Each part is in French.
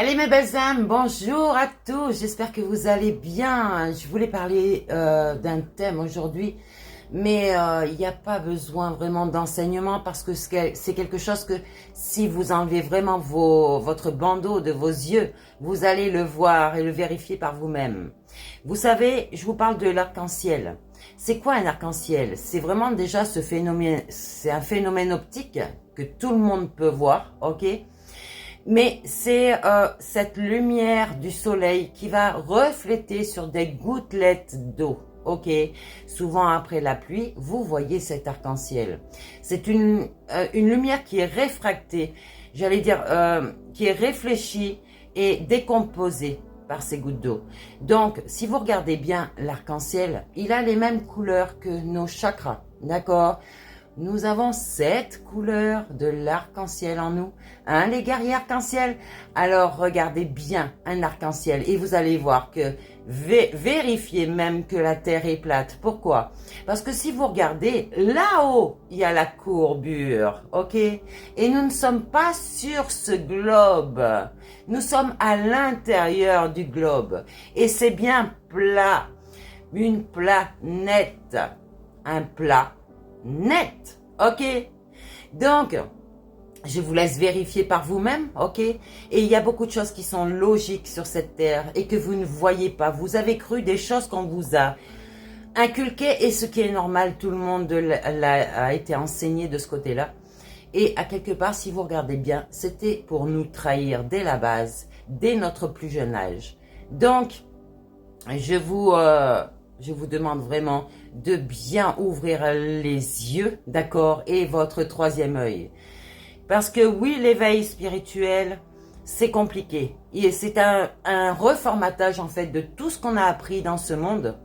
Allez mes belles âmes, bonjour à tous, j'espère que vous allez bien. Je voulais parler d'un thème aujourd'hui, mais il n'y a pas besoin vraiment d'enseignement parce que c'est quelque chose que si vous enlevez vraiment votre bandeau de vos yeux, vous allez le voir et le vérifier par vous-même. Vous savez, je vous parle de l'arc-en-ciel. C'est quoi un arc-en-ciel? C'est vraiment déjà ce phénomène, c'est un phénomène optique que tout le monde peut voir, ok? Mais c'est cette lumière du soleil qui va refléter sur des gouttelettes d'eau. Ok, souvent après la pluie, vous voyez cet arc-en-ciel. C'est une lumière qui est réfractée, j'allais dire, qui est réfléchie et décomposée par ces gouttes d'eau. Donc, si vous regardez bien l'arc-en-ciel, il a les mêmes couleurs que nos chakras, d'accord? Nous avons 7 couleurs de l'arc-en-ciel en nous. Hein, les guerriers arc-en-ciel? Alors, regardez bien un arc-en-ciel et vous allez voir que vérifiez même que la Terre est plate. Pourquoi? Parce que si vous regardez, là-haut, il y a la courbure, ok? Et nous ne sommes pas sur ce globe. Nous sommes à l'intérieur du globe. Et c'est bien plat. Une planète. Un plat net, ok? Donc, je vous laisse vérifier par vous-même, ok? Et il y a beaucoup de choses qui sont logiques sur cette terre et que vous ne voyez pas. Vous avez cru des choses qu'on vous a inculquées et ce qui est normal, tout le monde a été enseigné de ce côté-là. Et à quelque part, si vous regardez bien, c'était pour nous trahir dès la base, dès notre plus jeune âge. Donc, je vous demande vraiment de bien ouvrir les yeux, d'accord, et votre troisième œil. Parce que oui, l'éveil spirituel, c'est compliqué. Et c'est un reformatage en fait de tout ce qu'on a appris dans ce monde.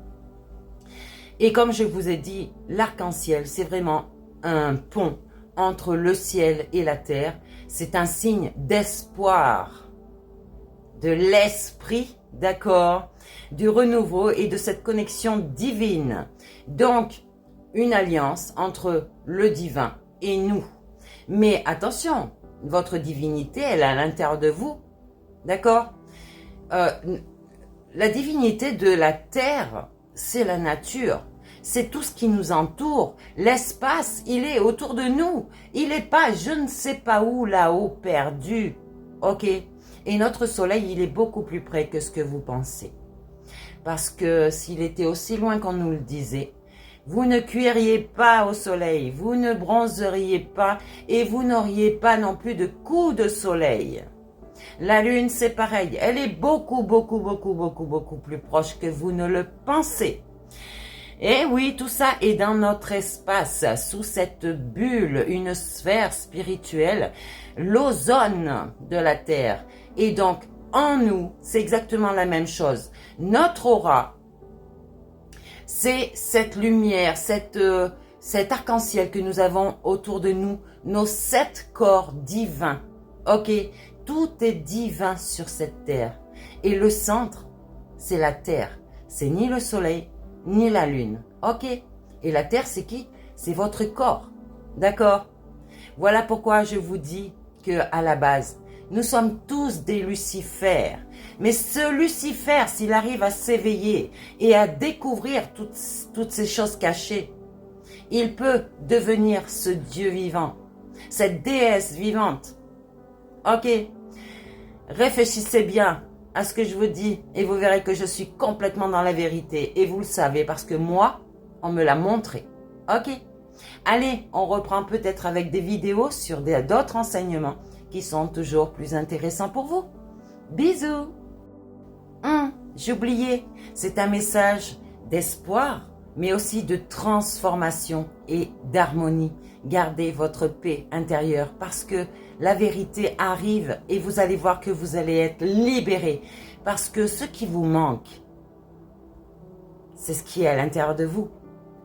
Et comme je vous ai dit, l'arc-en-ciel, c'est vraiment un pont entre le ciel et la terre. C'est un signe d'espoir, de l'esprit, d'accord, du renouveau et de cette connexion divine. Donc, une alliance entre le divin et nous. Mais attention, votre divinité, elle est à l'intérieur de vous, d'accord? La divinité de la terre, c'est la nature. C'est tout ce qui nous entoure. L'espace, il est autour de nous. Il n'est pas je ne sais pas où là-haut perdu. Ok? Et notre soleil, il est beaucoup plus près que ce que vous pensez. Parce que s'il était aussi loin qu'on nous le disait, vous ne cuiriez pas au soleil, vous ne bronzeriez pas et vous n'auriez pas non plus de coups de soleil. La lune, c'est pareil, elle est beaucoup plus proche que vous ne le pensez. Et oui, tout ça est dans notre espace, sous cette bulle, une sphère spirituelle, l'ozone de la Terre. Et donc, en nous, c'est exactement la même chose. Notre aura, c'est cette lumière, cet arc-en-ciel que nous avons autour de nous, nos 7 corps divins. Ok, tout est divin sur cette terre. Et le centre, c'est la terre. C'est ni le soleil, ni la lune. Ok, et la terre, c'est qui? C'est votre corps. D'accord? Voilà pourquoi je vous dis que à la base, nous sommes tous des Lucifères. Mais ce Lucifer, s'il arrive à s'éveiller et à découvrir toutes ces choses cachées, il peut devenir ce Dieu vivant, cette déesse vivante. Ok? Réfléchissez bien à ce que je vous dis et vous verrez que je suis complètement dans la vérité. Et vous le savez parce que moi, on me l'a montré. Ok? Allez, on reprend peut-être avec des vidéos sur d'autres enseignements qui sont toujours plus intéressants pour vous. Bisous! J'ai oublié, c'est un message d'espoir, mais aussi de transformation et d'harmonie. Gardez votre paix intérieure parce que la vérité arrive et vous allez voir que vous allez être libérés. Parce que ce qui vous manque, c'est ce qui est à l'intérieur de vous,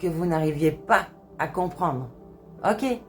que vous n'arriviez pas à comprendre. Ok?